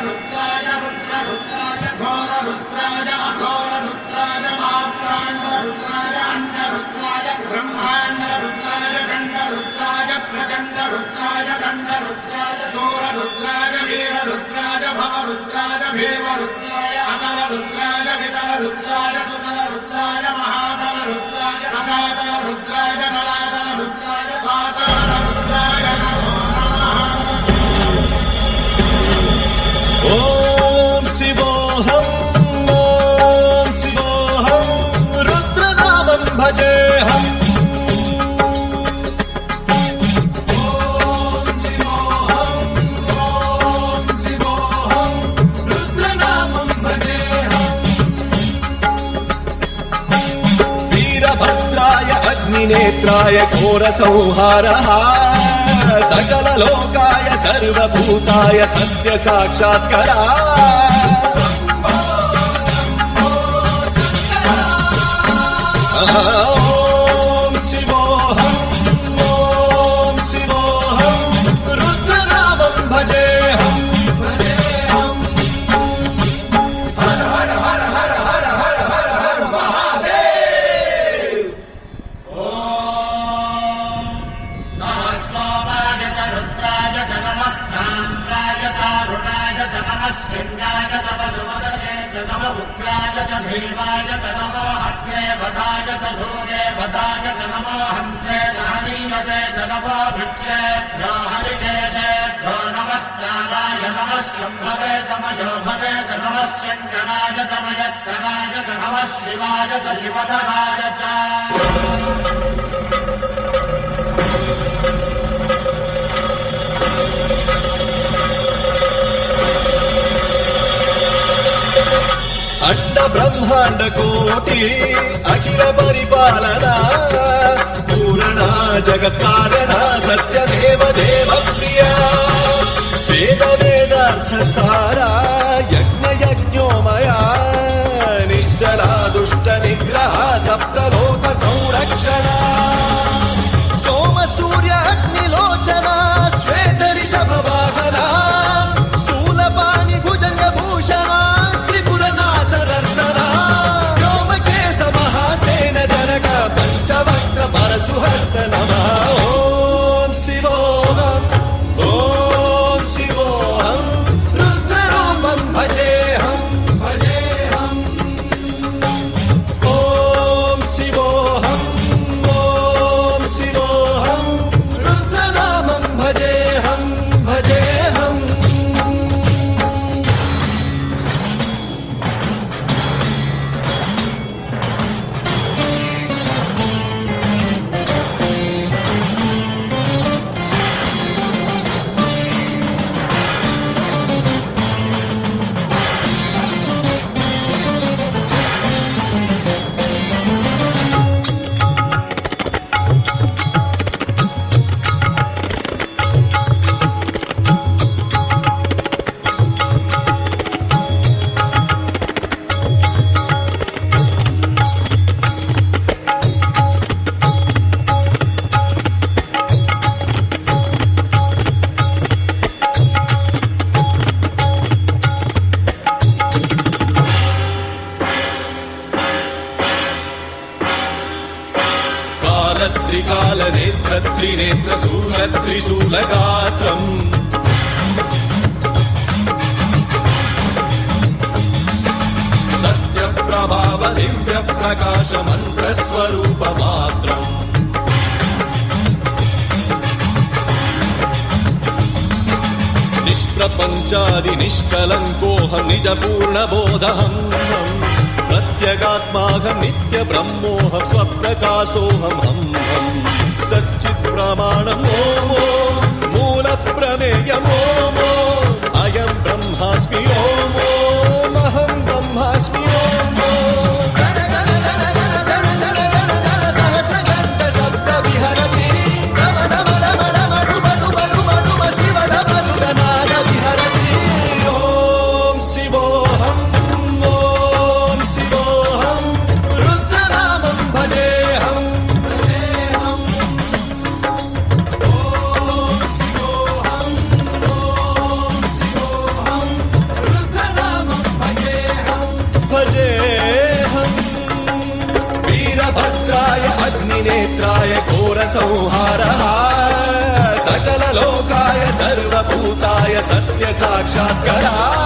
रुद्राय रुद्ररुद्राय घोररुद्राय अघोररुद्राय मार्ताण्डरुद्राय अण्डरुद्राय ब्रह्माण्डरुद्राय खण्डरुद्राय प्रचण्डरुद्राय दण्डरुद्राय शूररुद्राय वीररुद्राय भवरुद्राय भीमरुद्राय अतलरुद्राय वितलरुद्राय सुतलरुद्राय महातलरुद्राय सचातलरुद्राय जलातलरुद्राय पातालरुद्राय ओम शिवोऽहम् ओम शिवोऽहम् रुद्रनामं भजेऽहम् ओम शिवोऽहम् रुद्रनामं भजेऽहम् वीरभद्राय अग्निनेत्राय घोरसंहारः सकललोकाय सर्वभूताय सत्य साक्षात्करा ओम शिवोऽहम् रुद्रनामं भजेऽहम् हर हर हर हर हर हर हर हर महादेव। शृंगाय तपसुमदले च नम उग्राय च भीमाय च नमो हत्ये वधाय च धूरे वधाय च नमो हन्त्रे च हनीयसे च नमो भिक्षेभ्यो हरिकेशेभ्यो नमस्काराय नमः शम्भवे च मयोभवे च नमः शङ्कराय च मयस्कराय च नमः शिवाय च शिवधराय च अंड ब्रह्मांड कोटि अखिल परिपालना पूर्णा जगत् कारणा सत्य देव देव प्रिया वेद वेदार्थ सारा यज्ञ यज्ञोमया निश्चला दुष्ट निग्रह सप्तलोक संरक्षणा सोम सूर्य अग्निलोचना श्वेत ऋषभ वाहना शूलपाणि भुजंग भूषणा पंचवक्त्र परशुहस्त नमः ओम शिवोऽहम् रुद्ररूपं भजेऽहम् ओम शिवोऽहम् रुद्रनामं भजेऽहम् त्रिकाल नेत्र त्रिनेत्र शूल त्रिशूलगात्रम् सत्य प्रभाव दिव्य प्रकाश मंत्र स्वरूप मात्रम् निष्प्रपंचादि निष्कलंकोऽहं निज पूर्ण बोधहम् प्रत्यगात्माहं नित्य ब्रह्मोऽहं स्वप्रकाशोऽहम् हम सच्चित् प्रमाणम् ओम मूल प्रमेयम् ओम अयं ब्रह्मास्मि ओम अहं ब्रह्मास्मि ओम सहस्रगण्ड शब्द विहरति ओम शिवोऽहम् रुद्रनामं भजेऽहम् ओम शिवोऽहम् संहारः सकललोकाय सर्वभूताय सत्य साक्षात्कारः